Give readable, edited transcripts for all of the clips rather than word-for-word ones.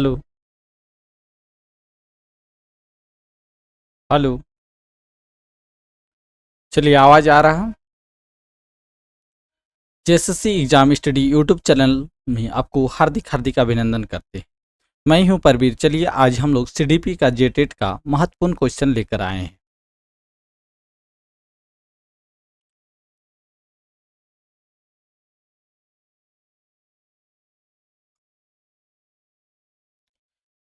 Hello. Hello. चलिए, आवाज़ आ रहा है। JSSC exam study YouTube channel में आपको हार्दिक हार्दिक अभिनंदन करते हैं। मैं हूं परवीर। चलिए, आज हम लोग सीडीपी का जेटेट का महत्वपूर्ण क्वेश्चन लेकर आए हैं।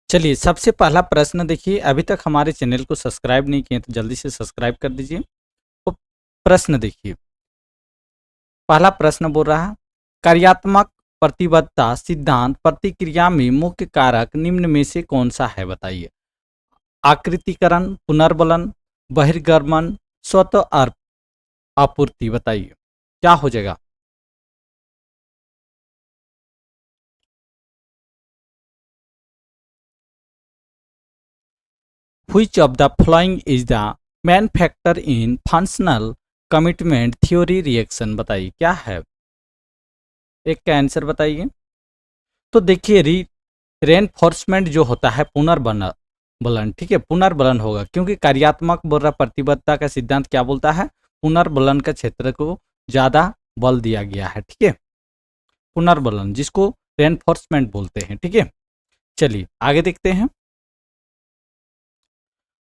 चलिए, सबसे पहला प्रश्न देखिए। अभी तक हमारे चैनल को सब्सक्राइब नहीं किए तो जल्दी से सब्सक्राइब कर दीजिए। तो प्रश्न देखिए, पहला प्रश्न बोल रहा है, कार्यात्मक प्रतिबद्धता सिद्धांत प्रतिक्रिया में मुख्य कारक निम्न में से कौन सा है, बताइए। आकृतिकरण, पुनर्बलन, बहिर्गमन, स्वतः आपूर्ति, बताइए क्या हो जाएगा। Which of the following is the main factor in functional commitment theory reaction, बताइए क्या है। एक का आंसर बताइए। तो देखिए, रेनफोर्समेंट जो होता है पुनर्बलन, ठीक है, पुनर्बलन होगा, क्योंकि कार्यात्मक बोल रहा प्रतिबद्धता का सिद्धांत क्या बोलता है, पुनर्बलन का क्षेत्र को ज्यादा बल दिया गया है, ठीक है। पुनर्बलन जिसको रेनफोर्समेंट बोलते हैं, ठीक है। चलिए आगे देखते हैं।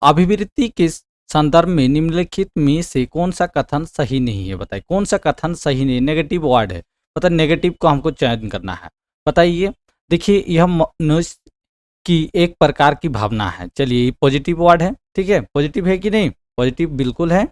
अभिवृत्ति के संदर्भ में निम्नलिखित में से कौन सा कथन सही नहीं है, बताइए कौन सा कथन सही नहीं है। नेगेटिव वर्ड है, मतलब नेगेटिव को हमको चयन करना है, बताइए। देखिए, यह मनुष्य की एक प्रकार की भावना है। चलिए, ये पॉजिटिव वर्ड है, ठीक है, पॉजिटिव है कि नहीं, पॉजिटिव बिल्कुल है।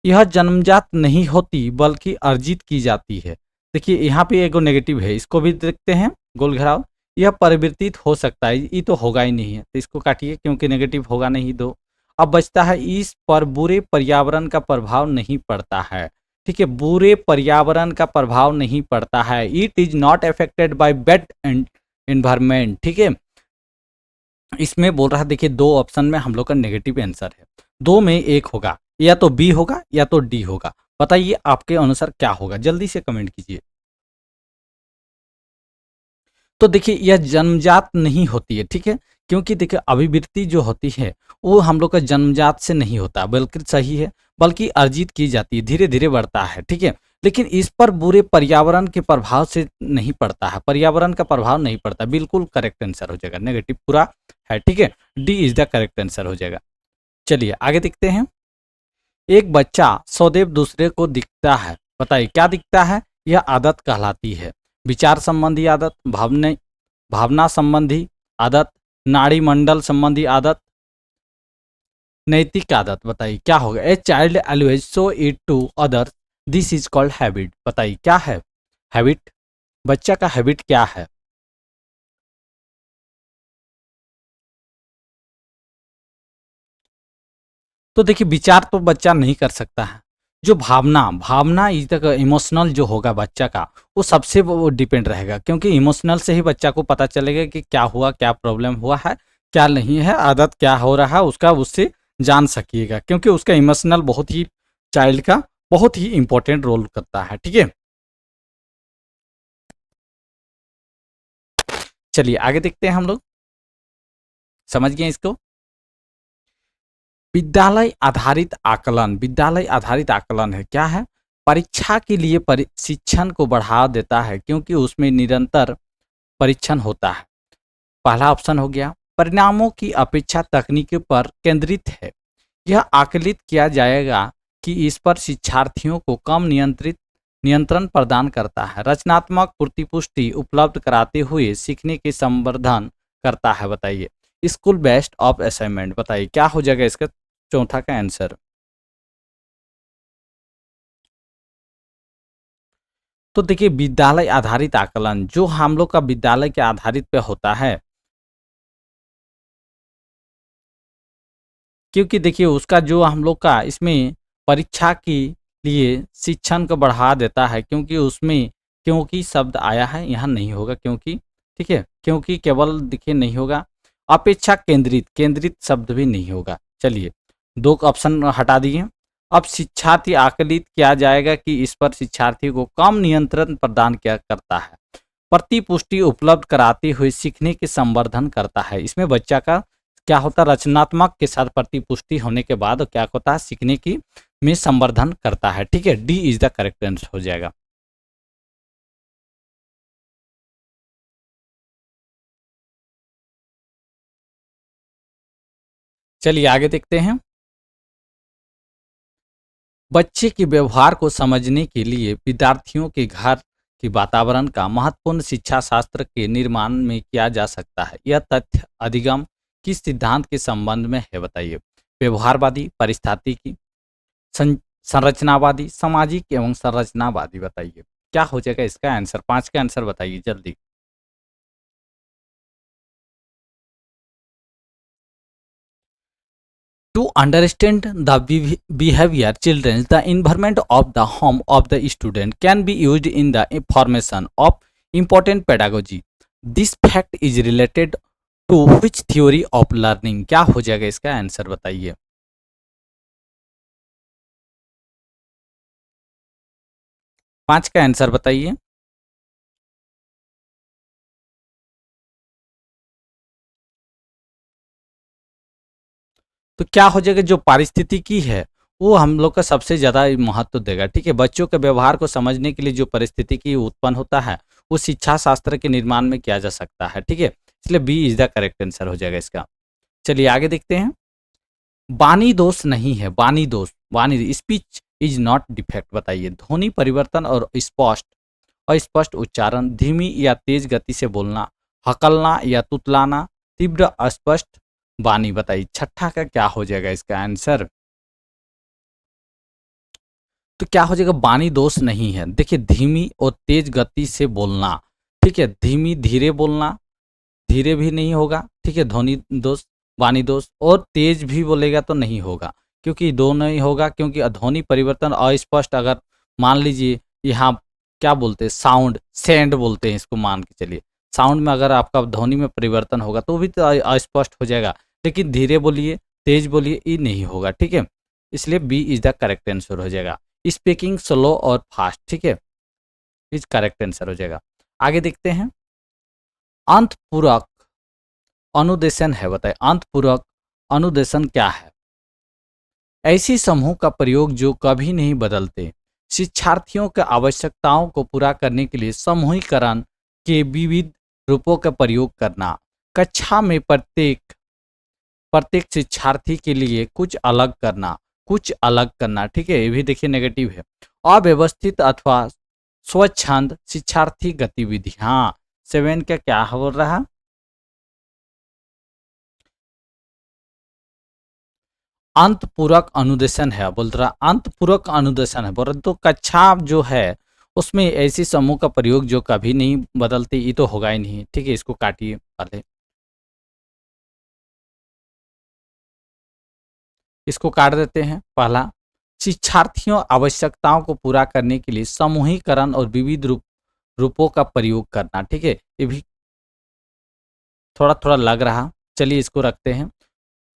यह जन्मजात नहीं होती बल्कि अर्जित की जाती है। देखिए, यहाँ पे एगो नेगेटिव है, इसको भी देखते हैं। गोल घेराव, यह परिवर्तित हो सकता है, ये तो होगा ही नहीं है, तो इसको काटिए क्योंकि नेगेटिव होगा नहीं दो। अब बचता है, इस पर बुरे पर्यावरण का प्रभाव नहीं पड़ता है, ठीक है, बुरे पर्यावरण का प्रभाव नहीं पड़ता है। It is not affected by bad environment, ठीक है। इसमें बोल रहा है, देखिए दो ऑप्शन में हम लोग का नेगेटिव आंसर है, दो में एक होगा, या तो बी होगा या तो डी होगा। बताइए आपके अनुसार क्या होगा, जल्दी से कमेंट कीजिए। तो देखिए, यह जन्मजात नहीं होती है, ठीक है, क्योंकि देखिए अभिवृत्ति जो होती है वो हम लोग का जन्मजात से नहीं होता, बल्कि सही है, बल्कि अर्जित की जाती है, धीरे धीरे बढ़ता है, ठीक है। लेकिन इस पर बुरे पर्यावरण के प्रभाव से नहीं पड़ता है, पर्यावरण का प्रभाव नहीं पड़ता। बिल्कुल करेक्ट आंसर हो जाएगा, नेगेटिव पूरा है, ठीक है, D is the correct answer हो जाएगा। चलिए आगे देखते हैं। एक बच्चा सदैव दूसरे को दिखता है, बताइए क्या दिखता है। यह आदत कहलाती है। विचार संबंधी आदत, भावना संबंधी आदत, नाड़ी मंडल संबंधी आदत, नैतिक आदत, बताइए क्या होगा। A child always show it to others, this is called habit, बताइए क्या है हैबिट। बच्चा का हैबिट क्या है। तो देखिए, विचार तो बच्चा नहीं कर सकता है। जो भावना भावना इस तक इमोशनल जो होगा बच्चा का, वो सबसे वो डिपेंड रहेगा, क्योंकि इमोशनल से ही बच्चा को पता चलेगा कि क्या हुआ, क्या प्रॉब्लम हुआ है, क्या नहीं है, आदत क्या हो रहा है उसका, उससे जान सकिएगा, क्योंकि उसका इमोशनल बहुत ही चाइल्ड का बहुत ही इंपॉर्टेंट रोल करता है, ठीक है। चलिए आगे देखते हैं हम लोग, समझ गए इसको। विद्यालय आधारित आकलन है, क्या है। परीक्षा के लिए प्रशिक्षण को बढ़ा देता है, क्योंकि उसमें निरंतर परीक्षण होता है। पहला ऑप्शन हो गया। परिणामों की अपेक्षा तकनीकी पर केंद्रित है। यह आकलित किया जाएगा कि इस पर शिक्षार्थियों को कम नियंत्रण प्रदान करता है। रचनात्मक प्रतिपुष्टि उपलब्ध कराते हुए सीखने के संवर्धन करता है, बताइए। स्कूल बेस्ड ऑफ असाइनमेंट, बताइए क्या हो जाएगा इसका चौथा का आंसर। तो देखिए, विद्यालय आधारित आकलन जो हम लोग का विद्यालय के आधारित पे होता है, क्योंकि देखिए उसका जो हम लोग का इसमें परीक्षा के लिए शिक्षण को बढ़ा देता है, क्योंकि उसमें क्योंकि शब्द आया है, यहाँ नहीं होगा क्योंकि, ठीक है, क्योंकि केवल देखिए नहीं होगा। अपेक्षा केंद्रित, केंद्रित शब्द भी नहीं होगा। चलिए, दो ऑप्शन हटा दिए। अब शिक्षार्थी आकलित किया जाएगा कि इस पर शिक्षार्थी को कम नियंत्रण प्रदान किया करता है। प्रतिपुष्टि उपलब्ध कराते हुए सीखने के संवर्धन करता है। इसमें बच्चा का क्या होता है, रचनात्मक के साथ प्रतिपुष्टि होने के बाद क्या होता है, सीखने की में संवर्धन करता है। ठीक है, D is the correct answer हो जाएगा। चलिए आगे देखते हैं। बच्चे के व्यवहार को समझने के लिए विद्यार्थियों के घर के वातावरण का महत्वपूर्ण शिक्षा शास्त्र के निर्माण में किया जा सकता है। यह तथ्य अधिगम किस सिद्धांत के संबंध में है बताइए। व्यवहारवादी, पारिस्थितिकी, संरचनावादी, सामाजिक एवं संरचनावादी। बताइए क्या हो जाएगा इसका आंसर। 5 का आंसर बताइए जल्दी। To understand the behavior, children, the environment of the home of the student can be used in the formation of important pedagogy. This fact is related to which theory of learning? क्या हो जाएगा इसका answer बताइए। 5 का answer बताइए। तो क्या हो जाएगा, जो पारिस्थितिकी है वो हम लोग का सबसे ज़्यादा महत्व देगा। ठीक है, बच्चों के व्यवहार को समझने के लिए जो परिस्थितिकी उत्पन्न होता है वो शिक्षा शास्त्र के निर्माण में किया जा सकता है। ठीक है, इसलिए B is the correct answer हो जाएगा इसका। चलिए आगे देखते हैं। बानी दोष नहीं है, बानी दोष, बानी स्पीच इज नॉट डिफेक्ट। बताइए ध्वनि परिवर्तन और स्पष्ट अस्पष्ट उच्चारण, धीमी या तेज गति से बोलना, हकलना या तुतलाना, तीव्र अस्पष्ट वाणी। बताइए छठा का क्या हो जाएगा इसका आंसर। तो क्या हो जाएगा, वाणी दोष नहीं है। देखिए धीमी और तेज गति से बोलना। ठीक है, धीमी धीरे बोलना, धीरे भी नहीं होगा। ठीक है, ध्वनि दोष, वाणी दोष। और तेज भी बोलेगा तो नहीं होगा, क्योंकि दोनों ही होगा। क्योंकि ध्वनि परिवर्तन अस्पष्ट, अगर मान लीजिए यहाँ क्या बोलते हैं, साउंड, सेंड बोलते हैं इसको, मान के चलिए साउंड में अगर आपका ध्वनि में परिवर्तन होगा तो भी तो अस्पष्ट हो जाएगा। लेकिन धीरे बोलिए, तेज बोलिए, ये नहीं होगा। ठीक है, इसलिए B is the correct answer हो जाएगा। स्पीकिंग स्लो और फास्ट, ठीक है, इज करेक्ट आंसर हो जाएगा। आगे देखते हैं। अंतपूरक अनुदेशन है, बताए अंतपूरक अनुदेशन क्या है। ऐसी समूह का प्रयोग जो कभी नहीं बदलते, शिक्षार्थियों के आवश्यकताओं को पूरा करने के लिए समूहीकरण के विविध रूपों का प्रयोग करना, कक्षा में प्रत्येक प्रत्येक शिक्षार्थी के लिए कुछ अलग करना, कुछ अलग करना। ठीक है, ये भी देखिए नेगेटिव है। अव्यवस्थित अथवा स्वच्छंद शिक्षार्थी गतिविधि। हाँ, 7 का क्या हो रहा, अंतपूरक अनुदेशन है। बोल रहा अंतपूरक अनुदेशन है, बोल रहा तो कक्षा जो है उसमें ऐसी समूह का प्रयोग जो कभी नहीं बदलती, ये तो होगा ही नहीं। ठीक है, इसको काटिए पहले, इसको काट देते हैं। पहला, शिक्षार्थियों आवश्यकताओं को पूरा करने के लिए समूहीकरण और विविध रूपों का प्रयोग करना। ठीक है, ये भी थोड़ा थोड़ा लग रहा, चलिए इसको रखते हैं।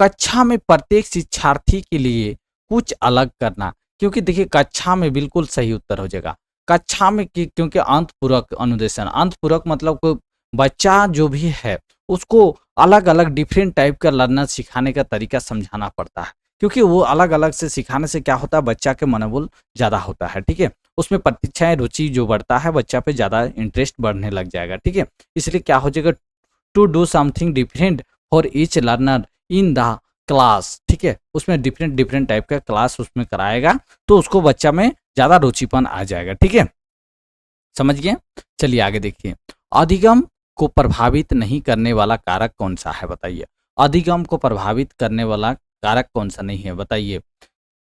कक्षा में प्रत्येक शिक्षार्थी के लिए कुछ अलग करना, क्योंकि देखिए कक्षा में बिल्कुल सही उत्तर हो जाएगा। कक्षा में क्योंकि अंतपूरक अनुदेशन, अंतपूरक मतलब कोई बच्चा जो भी है उसको अलग अलग डिफरेंट टाइप का लर्नर सिखाने का तरीका समझाना पड़ता है। क्योंकि वो अलग अलग से सिखाने से क्या होता है, बच्चा के मनोबल ज़्यादा होता है। ठीक है, उसमें प्रतीक्षाएं रुचि जो बढ़ता है, बच्चा पे ज़्यादा इंटरेस्ट बढ़ने लग जाएगा। ठीक है, इसलिए क्या हो जाएगा, to do something different for each learner in the class. ठीक है, उसमें डिफरेंट डिफरेंट टाइप का क्लास उसमें कराएगा, तो उसको बच्चा में ज़्यादा रुचिपन आ जाएगा। ठीक है, समझ गए। चलिए आगे देखिए। अधिगम को प्रभावित नहीं करने वाला कारक कौन सा है, बताइए। अधिगम को प्रभावित करने वाला कारक कौन सा नहीं है, बताइए।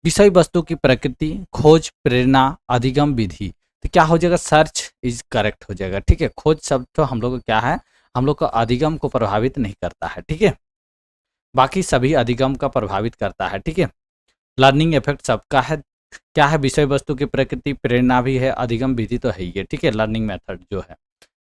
विषय वस्तु की प्रकृति, खोज, प्रेरणा, अधिगम विधि। तो क्या हो जाएगा, सर्च इज करेक्ट हो जाएगा। ठीक है, खोज शब्द तो हम लोग को क्या है, हम लोग का अधिगम को प्रभावित नहीं करता है। ठीक है, बाकी सभी अधिगम का प्रभावित करता है। ठीक है, लर्निंग इफेक्ट सबका है। क्या है, विषय वस्तु की प्रकृति, प्रेरणा भी है, अधिगम विधि तो है ही है। ठीक है, लर्निंग मेथड जो है।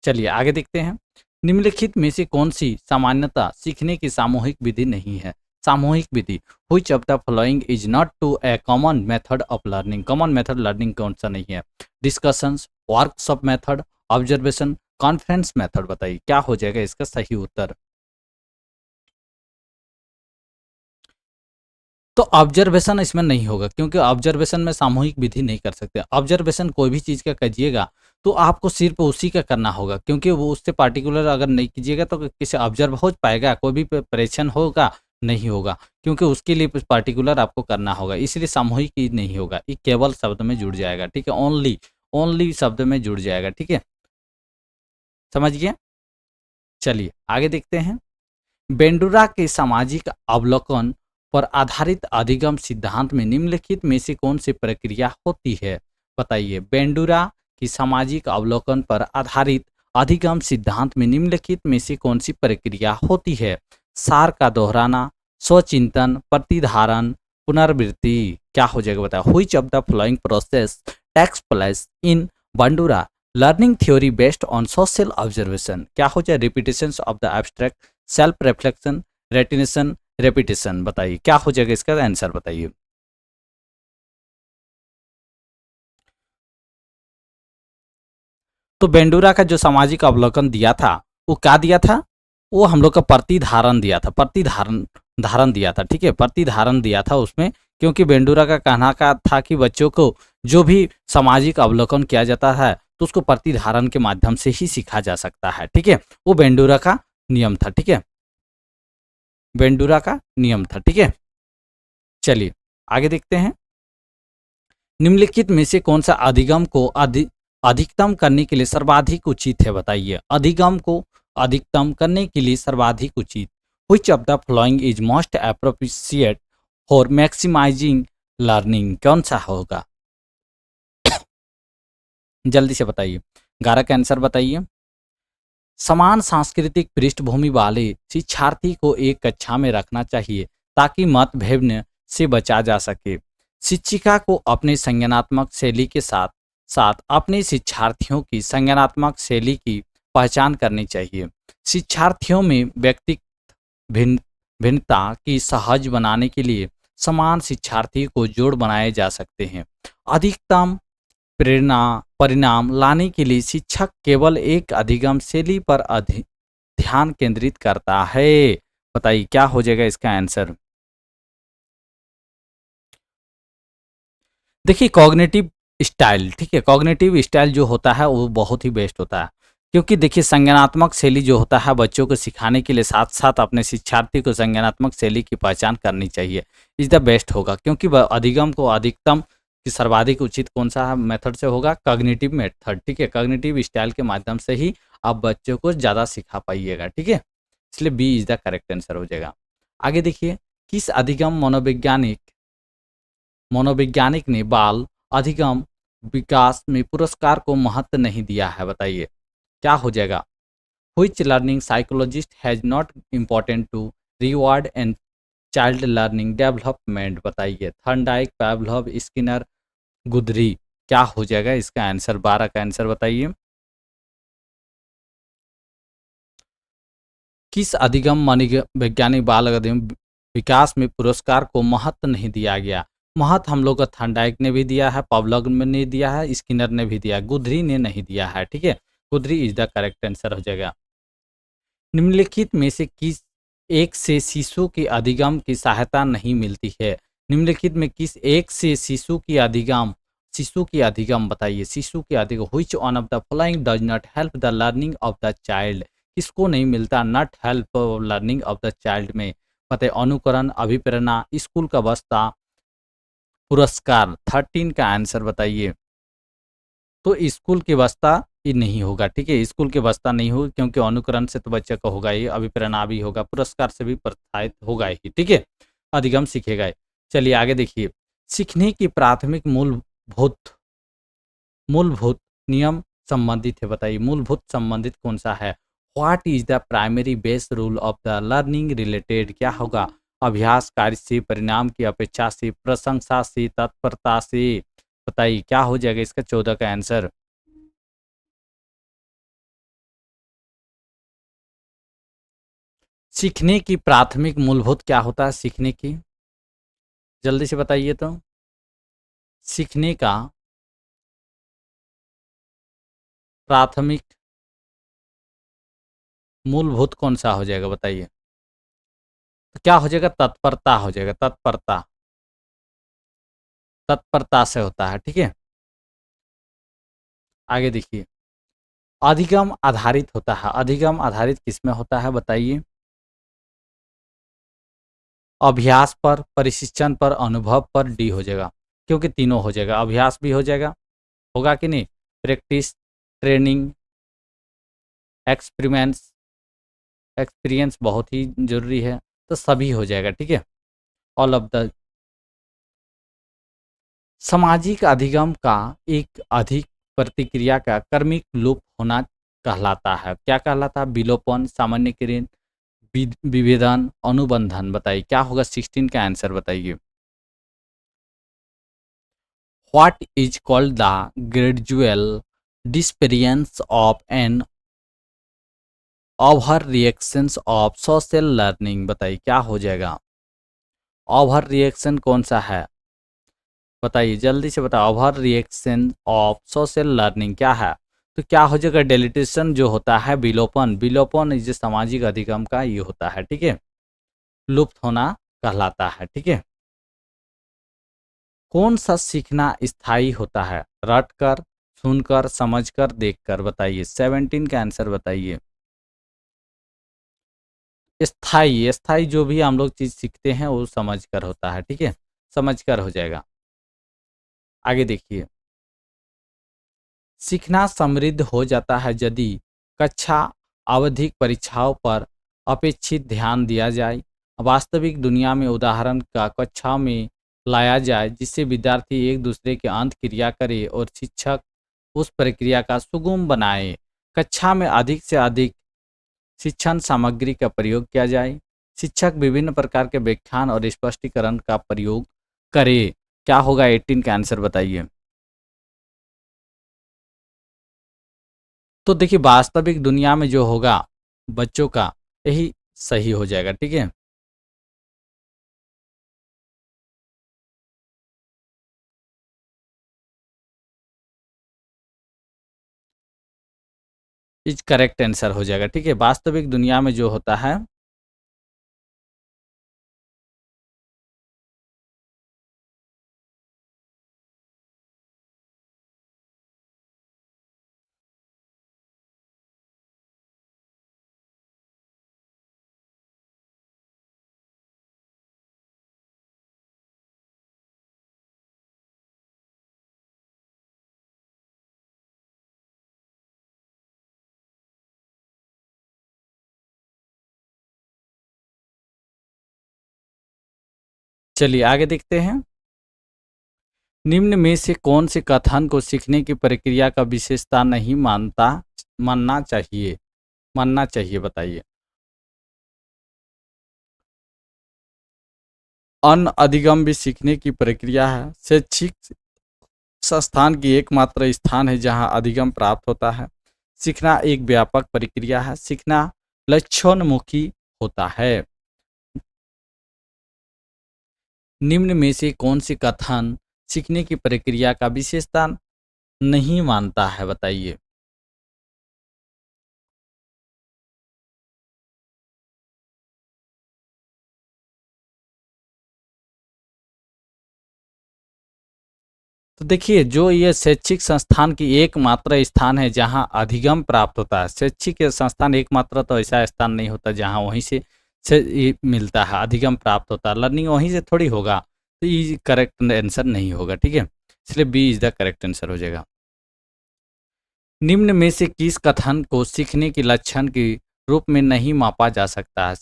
चलिए आगे देखते हैं। निम्नलिखित में से कौन सी सामान्यता सीखने की सामूहिक विधि नहीं है। सामूहिक विधि, which of the following is not to a common method of learning, common method learning कौन सा नहीं है? Discussions, workshop method, observation, conference method, बताइए क्या हो जाएगा इसका सही उत्तर? तो ऑब्जर्वेशन इसमें नहीं होगा, क्योंकि ऑब्जर्वेशन में सामूहिक विधि नहीं कर सकते। ऑब्जर्वेशन कोई भी चीज़ का कीजिएगा तो आपको सिर्फ उसी का करना होगा, क्योंकि वो उससे पार्टिकुलर अगर नहीं कीजिएगा तो किसी ऑब्जर्व हो पाएगा, कोई भी प्रेक्षण होगा नहीं होगा, क्योंकि उसके लिए पार्टिकुलर आपको करना होगा, इसलिए सामूहिक ही नहीं होगा, ये केवल शब्द में जुड़ जाएगा, ठीक है, ओनली, ओनली शब्द में जुड़ जाएगा, ठीक है, समझ गए? चलिए आगे देखते हैं। बेंडूरा के सामाजिक अवलोकन पर आधारित अधिगम सिद्धांत में निम्नलिखित में से कौन सी प्रक्रिया होती है? बताइए, बेंडूरा की सामाजिक अवलोकन पर आधारित अधिगम सिद्धांत में निम्नलिखित में से कौन सी प्रक्रिया होती है? सार का दोहराना, स्वचिंतन, प्रतिधारण, पुनर्वृत्ति, क्या हो जाएगा बताओ? Which of the following process takes place in Bandura learning theory based on social observation? क्या हो जाए? Repetition of the abstract, self reflection, retention, repetition, बताइए क्या हो जाएगा इसका आंसर बताइए? तो बेंडूरा का जो सामाजिक अवलोकन दिया था वो क्या दिया था? वो हम लोग का प्रतिधारण दिया था, प्रतिधारण, धारण दिया था, ठीक है, प्रतिधारण दिया था उसमें, क्योंकि बेंडूरा का कहना का था कि बच्चों को जो भी सामाजिक अवलोकन किया जाता है तो उसको प्रतिधारण के माध्यम से ही सीखा जा सकता है, ठीक है, वो बेंडूरा का नियम था, ठीक है, बेंडूरा का नियम था, ठीक है। चलिए आगे देखते हैं। निम्नलिखित में से कौन सा अधिगम को अधिकतम करने के लिए सर्वाधिक उचित है? बताइए, अधिगम को अधिकतम करने के लिए सर्वाधिक उचित, which of the following is most appropriate for maximising learning, कौन सा होगा? जल्दी से बताइए, 11 का आंसर बताइए। समान सांस्कृतिक पृष्ठभूमि वाले शिक्षार्थी को एक कक्षा में रखना चाहिए ताकि मतभेद से बचा जा सके। शिक्षिका को अपने संज्ञानात्मक शैली के साथ साथ अपने शिक्षार्थियों की संज्ञानात्मक शैली की पहचान करनी चाहिए। शिक्षार्थियों में व्यक्तिगत भिन्न भिन्नता की सहज बनाने के लिए समान शिक्षार्थी को जोड़ बनाए जा सकते हैं। अधिकतम प्रेरणा परिणाम लाने के लिए शिक्षक केवल एक अधिगम शैली पर ध्यान केंद्रित करता है। बताइए क्या हो जाएगा इसका आंसर? देखिए कॉग्निटिव स्टाइल, ठीक है, कॉग्निटिव स्टाइल जो होता है वो बहुत ही बेस्ट होता है, क्योंकि देखिए संज्ञानात्मक शैली जो होता है बच्चों को सिखाने के लिए साथ साथ अपने शिक्षार्थी को संज्ञानात्मक शैली की पहचान करनी चाहिए, इज द बेस्ट होगा, क्योंकि अधिगम को अधिकतम कि सर्वाधिक उचित कौन सा मेथड से होगा? कॉग्निटिव मेथड, ठीक है, कॉग्निटिव स्टाइल के माध्यम से ही आप बच्चों को ज़्यादा सिखा पाइएगा, ठीक है, इसलिए B is the correct answer हो जाएगा। आगे देखिए, किस अधिगम मनोवैज्ञानिक मनोवैज्ञानिक ने बाल अधिगम विकास में पुरस्कार को महत्व नहीं दिया है? बताइए क्या हो जाएगा? Which learning psychologist has not important to reward and child learning development? बताइए, थर्नडाइक, पावलोव, स्किनर, गुदरी, क्या हो जाएगा इसका आंसर? 12 का आंसर बताइए। किस अधिगम वैज्ञानिक बाल अधिगम विकास में पुरस्कार को महत्व नहीं दिया गया? महत्व हम लोग को थर्नडाइक ने भी दिया है, पावलोव ने दिया है, स्किनर ने भी दिया है, गुदरी ने नहीं दिया है, ठीक है, गुदरी इज द करेक्ट आंसर हो जाएगा। निम्नलिखित में से किस एक से शिशु के अधिगम की सहायता नहीं मिलती है? निम्नलिखित में किस एक से शिशु की अधिगम, बताइए, शिशु की अधिगम, which one of the following does not help the learning of the child? किसको नहीं मिलता not help learning of the child में? बताइए, अनुकरण, अभिप्रेरणा, स्कूल का बस्ता, पुरस्कार, 13 का आंसर बताइए। तो स्कूल की व्यवस्था ही नहीं होगा, ठीक है, स्कूल की व्यवस्था नहीं होगी, क्योंकि अनुकरण से तो बच्चे का होगा ही, अभिप्रेरणा भी होगा, पुरस्कार से भी प्रोत्साहित होगा ही, ठीक है, अधिगम सीखेगा ही। चलिए आगे देखिए, सीखने की प्राथमिक मूलभूत मूलभूत नियम संबंधित है, बताइए मूलभूत संबंधित कौन सा है? What is the primary base rule of the learning related, क्या होगा? अभ्यास, कार्य से, परिणाम की अपेक्षा से, प्रशंसा से, तत्परता से, बताइए क्या हो जाएगा इसका 14 का आंसर? सीखने की प्राथमिक मूलभूत क्या होता है सीखने की? जल्दी से बताइए तो। सीखने का प्राथमिक मूलभूत कौन सा हो जाएगा बताइए? तो क्या हो जाएगा? तत्परता हो जाएगा, तत्परता। तत्परता से होता है, ठीक है। आगे देखिए, अधिगम आधारित होता है। अधिगम आधारित किसमें होता है बताइए? अभ्यास पर, प्रशिक्षण पर, अनुभव पर, डी हो जाएगा। क्योंकि तीनों हो जाएगा, अभ्यास भी हो जाएगा, होगा कि नहीं? प्रैक्टिस, ट्रेनिंग, एक्सपेरिमेंट्स, एक्सपीरियंस बहुत ही जरूरी है, तो सभी हो जाएगा, ठीक है। All of the. सामाजिक अधिगम का एक अधिक प्रतिक्रिया का कर्मिक लूप होना कहलाता है। क्या कहलाता है? विलोपन, सामान्यीकरण, विभेदन, अनुबंधन। बताइए क्या होगा? 16 का आंसर बताइए। What is called the gradual disappearance of an over reactions of social learning. बताइए क्या हो जाएगा? ओवर रिएक्शन कौन सा है? बताइए जल्दी से बताओ। Over reaction of social learning क्या है? तो क्या हो जाएगा? डेलिटेशन जो होता है, विलोपन। विलोपन इस सामाजिक अधिगम का ये होता है, ठीक है। लुप्त होना कहलाता है, ठीक है। कौन सा सीखना स्थायी होता है? रट कर, सुनकर, समझकर, देखकर। बताइए 17 का आंसर बताइए। स्थायी, स्थायी जो भी हम लोग चीज सीखते हैं वो समझ कर होता है, ठीक है। समझ कर हो जाएगा। आगे देखिए, सीखना समृद्ध हो जाता है यदि कक्षा आवधिक परीक्षाओं पर अपेक्षित ध्यान दिया जाए, वास्तविक दुनिया में उदाहरण का कक्षा में लाया जाए, जिससे विद्यार्थी एक दूसरे के अंत क्रिया करे और शिक्षक उस प्रक्रिया का सुगम बनाए। कक्षा में अधिक से अधिक शिक्षण सामग्री का प्रयोग किया जाए। शिक्षक विभिन्न प्रकार के व्याख्यान और स्पष्टीकरण का प्रयोग करे। क्या होगा? 18 का आंसर बताइए। तो देखिए वास्तविक दुनिया में जो होगा बच्चों का, यही सही हो जाएगा, ठीक है। इज करेक्ट आंसर हो जाएगा, ठीक है। वास्तविक दुनिया में जो होता है, चलिए आगे देखते हैं। निम्न में से कौन से कथन को सीखने की प्रक्रिया का विशेषता नहीं मानना चाहिए? मानना चाहिए बताइए। अन अधिगम भी सीखने की प्रक्रिया है। शैक्षिक संस्थान की एकमात्र स्थान है जहां अधिगम प्राप्त होता है। सीखना एक व्यापक प्रक्रिया है। सीखना लक्ष्योन्मुखी होता है। निम्न में से कौन सी कथन सीखने की प्रक्रिया का विशेषता नहीं मानता है बताइए। तो देखिए जो ये शैक्षिक संस्थान की एकमात्र स्थान है जहां अधिगम प्राप्त होता है। शैक्षिक संस्थान एकमात्र तो ऐसा स्थान नहीं होता जहां वहीं से ये मिलता है, अधिगम प्राप्त होता है। लर्निंग वहीं से थोड़ी होगा, तो ये करेक्ट आंसर नहीं होगा, ठीक है। इसलिए B is the correct answer हो जाएगा। निम्न में से किस कथन को सीखने के लक्षण के रूप में नहीं मापा जा सकता है?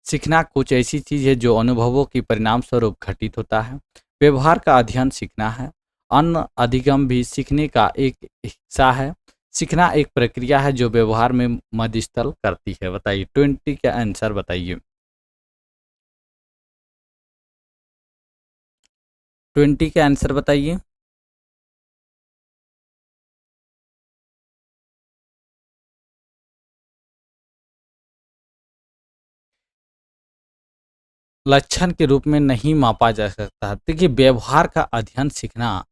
सीखना कुछ ऐसी चीज है जो अनुभवों के परिणाम स्वरूप घटित होता है। व्यवहार का अध्ययन सीखना है। अन्न अधिगम भी सीखने का एक हिस्सा है। सीखना एक प्रक्रिया है जो व्यवहार में मध्यस्थल करती है। बताइए 20 का आंसर बताइए। 20 का आंसर बताइए। लक्षण के रूप में नहीं मापा जा सकता। देखिए व्यवहार का अध्ययन सीखना,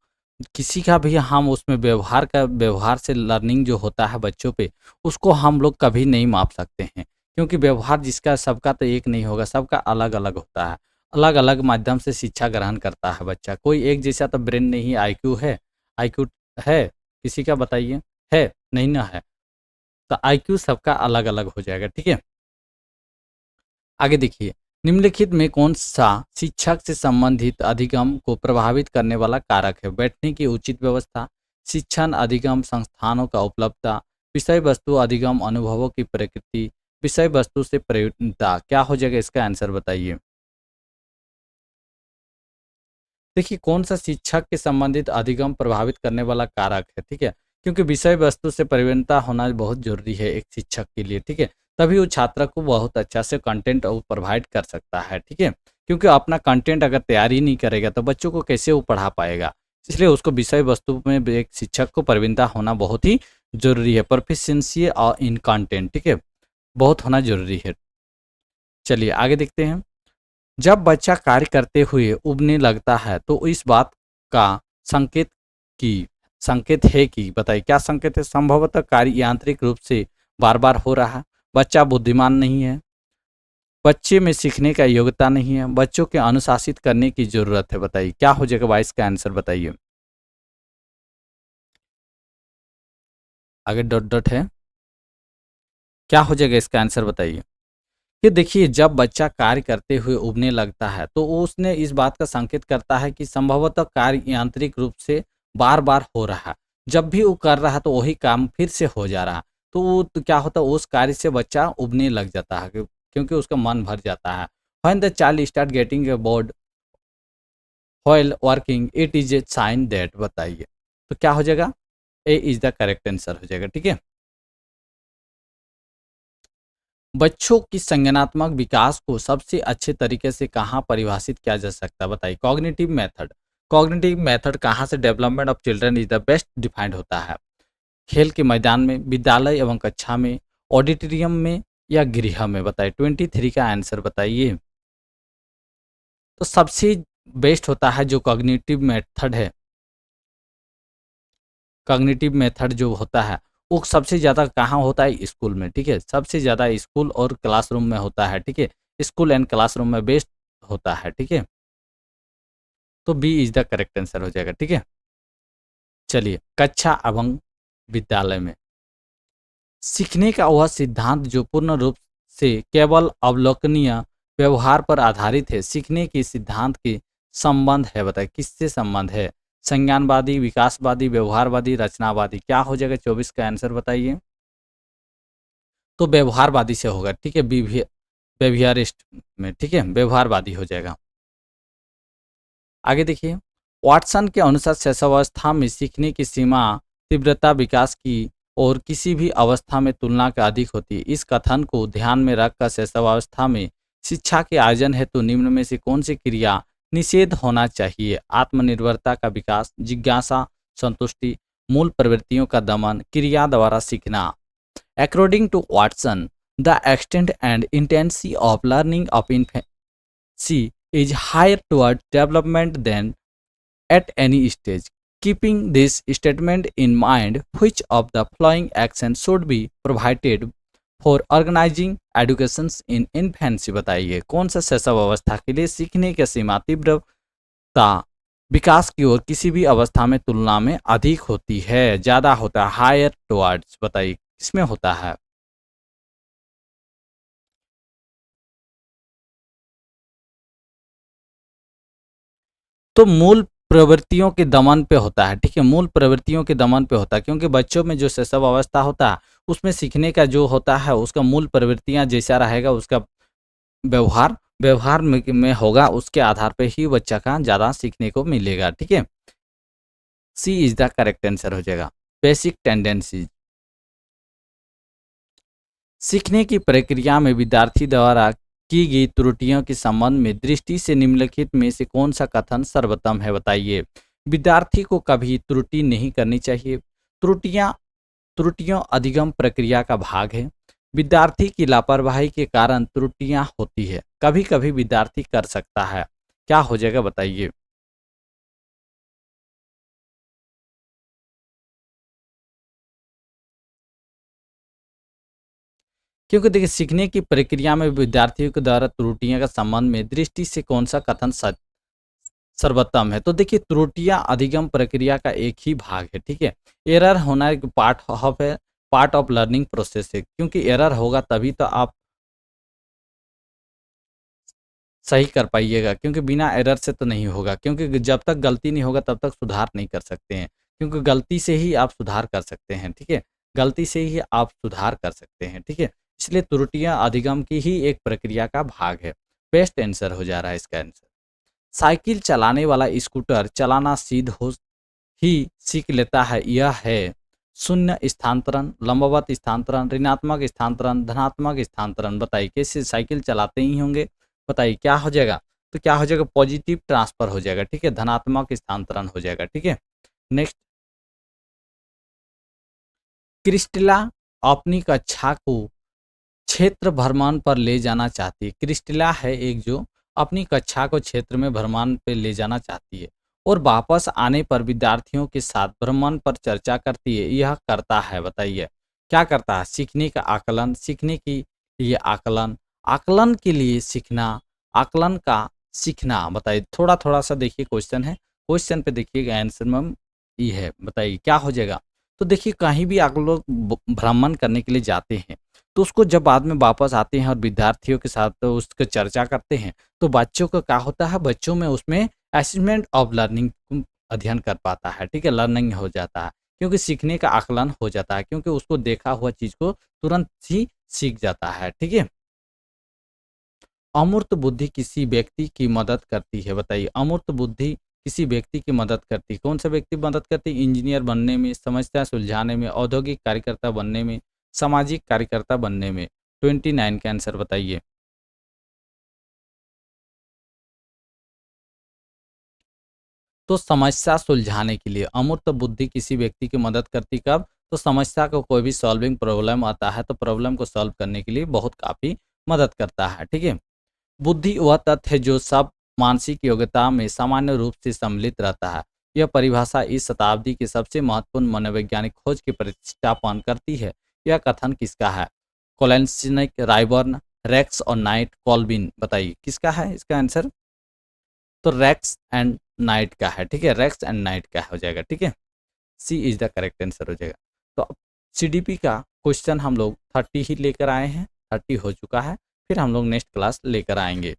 किसी का भी हम उसमें व्यवहार से लर्निंग जो होता है बच्चों पे, उसको हम लोग कभी नहीं माप सकते हैं। क्योंकि व्यवहार जिसका सबका तो एक नहीं होगा, सबका अलग-अलग होता है। अलग-अलग माध्यम से शिक्षा ग्रहण करता है बच्चा। कोई एक जैसा तो ब्रेन नहीं, आईक्यू है? आईक्यू है किसी का बताइए? है? नहीं ना है। तो आईक्यू सबका अलग-अलग हो जाएगा, ठीक है? आगे देखिए, निम्नलिखित में कौन-सा शिक्षक से संबंधित अधिगम को प्रभावित करने वाला कारक है? बैठने की उचित व्यवस्था, शिक्षण अधिगम संस्थानों का उपलब्धता, विषय वस्तु अधिगम अनुभवों की प्रकृति, विषय वस्तु से प्रयोजनता। क्या हो जाएगा इसका आंसर बताइए? देखिए कौन-सा शिक्षक के संबंधित अधिगम प्रभावित करने वाला कारक है, ठीक है? क्योंकि विषय वस्तु से प्रवीणता होना बहुत ज़रूरी है एक शिक्षक के लिए, ठीक है? तभी वो छात्र को बहुत अच्छा से कंटेंट वो प्रोवाइड कर सकता है, ठीक है? क्योंकि अपना कंटेंट अगर तैयार ही नहीं करेगा तो बच्चों को कैसे वो पढ़ा पाएगा? इसलिए उसको विषय वस्तु में भी एक शिक्षक को प्रवीणता होना बहुत ही ज़रूरी है। प्रोफिशिएंसी इन कंटेंट, ठीक है? बहुत होना ज़रूरी है। चलिए आगे देखते हैं। जब बच्चा कार्य करते हुए ऊबने लगता है तो इस बात का संकेत की संकेत है कि बताइए क्या संकेत है? संभवतः कार्य यांत्रिक रूप से बार बार हो रहा है, बच्चा बुद्धिमान नहीं है, बच्चे में सीखने का योग्यता नहीं है, बच्चों के अनुशासित करने की जरूरत है। बताइए क्या हो जाएगा 22 का आंसर बताइए। आगे डॉट डॉट है, क्या हो जाएगा इसका आंसर बताइए। कि देखिए जब बच्चा कार्य करते हुए उबने लगता है तो वो उसने इस बात का संकेत करता है कि संभवतः कार्य यांत्रिक रूप से बार बार हो रहा है। जब भी वो कर रहा है तो वही काम फिर से हो जा रहा है, तो वो तो क्या होता है उस कार्य से बच्चा उबने लग जाता है क्योंकि उसका मन भर जाता है। When the child start getting a bored while working it is a sign that. बताइए तो क्या हो जाएगा? A is the correct answer हो जाएगा, ठीक है। बच्चों की संज्ञानात्मक विकास को सबसे अच्छे तरीके से कहाँ परिभाषित किया जा सकता है? बताइए कॉग्निटिव मेथड। कॉग्निटिव मेथड कहाँ से development of children is the best defined होता है? खेल के मैदान में, विद्यालय एवं कक्षा में, ऑडिटोरियम में या गृह में? बताइए 23 का आंसर बताइए। तो सबसे बेस्ट होता है जो कॉग्निटिव मेथड है, कॉग्निटिव मेथड जो होता है वो सबसे ज़्यादा कहाँ होता है? स्कूल में, ठीक है। सबसे ज़्यादा स्कूल और क्लासरूम में होता है, ठीक है। स्कूल एंड क्लासरूम में बेस्ट होता है, ठीक है। तो B is the correct answer हो जाएगा, ठीक है। चलिए कक्षा एवं विद्यालय में सीखने का वह सिद्धांत जो पूर्ण रूप से केवल अवलोकनीय व्यवहार पर आधारित है, सीखने के सिद्धांत के संबंध है। बताइए किससे संबंध है? संज्ञानवादी, विकासवादी, व्यवहारवादी, रचनावादी। क्या हो जाएगा 24 का आंसर बताइए। तो व्यवहारवादी से होगा, ठीक है। बिहेवियरिस्ट में, ठीक है, व्यवहारवादी हो जाएगा। आगे देखिए, वाटसन के अनुसार शैशवावस्था में सीखने की सीमा तीव्रता विकास की और किसी भी अवस्था में तुलना का अधिक होती है। इस कथन को ध्यान में रखकर शैशवावस्था में शिक्षा के आयोजन हेतु निम्न में से कौन सी क्रिया निषेध होना चाहिए? आत्मनिर्भरता का विकास, जिज्ञासा, संतुष्टि, मूल प्रवृत्तियों का दमन, क्रिया द्वारा सीखना। According to Watson, the extent and intensity of learning of infancy is higher toward development than at any stage. Keeping this statement in mind, which of the following actions should be provided for organizing educations in infancy? बताइए कौन सा शैशव अवस्था के लिए सीखने की सीमा तीव्रता विकास की ओर किसी भी अवस्था में तुलना में अधिक होती है, ज्यादा होता है, हायर टुवर्ड्स। बताइए किसमें होता है? तो मूल प्रवृत्तियों के दमन पे होता है, ठीक है। मूल प्रवृत्तियों के दमन पे होता है क्योंकि बच्चों में जो शैशव अवस्था होता है उसमें सीखने का जो होता है उसका मूल प्रवृत्तियां जैसा रहेगा उसका व्यवहार में होगा, उसके आधार पे ही बच्चा का ज़्यादा सीखने को मिलेगा, ठीक है। सी इज द करेक्ट आंसर हो जाएगा। बेसिक टेंडेंसीज, सीखने की प्रक्रिया में विद्यार्थी द्वारा की गई त्रुटियों के संबंध में दृष्टि से निम्नलिखित में से कौन सा कथन सर्वोत्तम है? बताइए। विद्यार्थी को कभी त्रुटि नहीं करनी चाहिए। त्रुटियां त्रुटियों अधिगम प्रक्रिया का भाग है। विद्यार्थी की लापरवाही के कारण त्रुटियां होती है, कभी कभी विद्यार्थी कर सकता है, क्या हो जाएगा बताइए। क्योंकि देखिए सीखने की प्रक्रिया में विद्यार्थियों के द्वारा त्रुटियों का संबंध में दृष्टि से कौन सा कथन सर्वोत्तम है। तो देखिए त्रुटियां अधिगम प्रक्रिया का एक ही भाग है, ठीक है। एरर होना एक पार्ट ऑफ है, पार्ट ऑफ लर्निंग प्रोसेस है, क्योंकि एरर होगा तभी तो आप सही कर पाइएगा, क्योंकि बिना एरर से तो नहीं होगा, क्योंकि जब तक गलती नहीं होगा तब तक सुधार नहीं कर सकते हैं, क्योंकि गलती से ही आप सुधार कर सकते हैं, ठीक है। गलती से ही आप सुधार कर सकते हैं, ठीक है। इसलिए त्रुटियां अधिगम की ही एक प्रक्रिया का भाग है। बेस्ट आंसर हो जा रहा है इसका आंसर। साइकिल चलाने वाला स्कूटर चलाना सीध हो ही सीख लेता है, यह है शून्य स्थानांतरण, लंबवत स्थानांतरण, ऋणात्मक स्थानांतरण, धनात्मक स्थानांतरण। बताइए कैसे साइकिल चलाते ही होंगे, बताइए क्या हो जाएगा। तो क्या हो जाएगा, पॉजिटिव ट्रांसफर हो जाएगा, ठीक है, धनात्मक स्थानांतरण हो जाएगा, ठीक है। नेक्स्ट, क्रिस्टला अपनी कक्षा को क्षेत्र भ्रमण पर ले जाना चाहती है। क्रिस्टला है एक जो अपनी कक्षा को क्षेत्र में भ्रमण पर ले जाना चाहती है और वापस आने पर विद्यार्थियों के साथ भ्रमण पर चर्चा करती है। यह करता है, बताइए क्या करता है। सीखने का आकलन, सीखने के लिए आकलन, आकलन के लिए सीखना, आकलन का सीखना। बताइए थोड़ा थोड़ा सा देखिए क्वेश्चन है, क्वेश्चन पे देखिएगा आंसर में ये है, बताइए क्या हो जाएगा। तो देखिए कहीं भी आप लोग भ्रमण करने के लिए जाते हैं तो उसको जब बाद में वापस आते हैं और विद्यार्थियों के साथ तो उसकी चर्चा करते हैं, तो बच्चों का क्या होता है, बच्चों में उसमें असेसमेंट ऑफ लर्निंग अध्ययन कर पाता है, ठीक है, लर्निंग हो जाता है, क्योंकि सीखने का आकलन हो जाता है, क्योंकि उसको देखा हुआ चीज को तुरंत ही सीख जाता है, ठीक है। अमूर्त बुद्धि किसी व्यक्ति की मदद करती है, बताइए अमूर्त बुद्धि किसी व्यक्ति की मदद करती है, कौन सा व्यक्ति मदद करती है, इंजीनियर बनने में, समस्या सुलझाने में, औद्योगिक कार्यकर्ता बनने में, सामाजिक कार्यकर्ता बनने में। 29 का आंसर बताइए। तो समस्या सुलझाने के लिए अमूर्त बुद्धि किसी व्यक्ति की मदद करती, कब, तो समस्या को कोई भी सॉल्विंग प्रॉब्लम आता है तो प्रॉब्लम को सॉल्व करने के लिए बहुत काफी मदद करता है, ठीक है। बुद्धि वह तथ्य है जो सब मानसिक योग्यता में सामान्य रूप से सम्मिलित रहता है। यह परिभाषा इस शताब्दी के सबसे महत्वपूर्ण मनोवैज्ञानिक खोज की प्रतिष्ठापन करती है। यह कथन किसका है, कोलेंसिनिक, रायबर्न, रेक्स और नाइट, कॉल्बिन। बताइए किसका है इसका आंसर। तो रेक्स एंड नाइट का है, ठीक है, रेक्स एंड नाइट का हो जाएगा, ठीक है। सी इज द करेक्ट आंसर हो जाएगा। तो अब सीडीपी का क्वेश्चन हम लोग 30 ही लेकर आए हैं, 30 हो चुका है, फिर हम लोग नेक्स्ट क्लास लेकर आएंगे।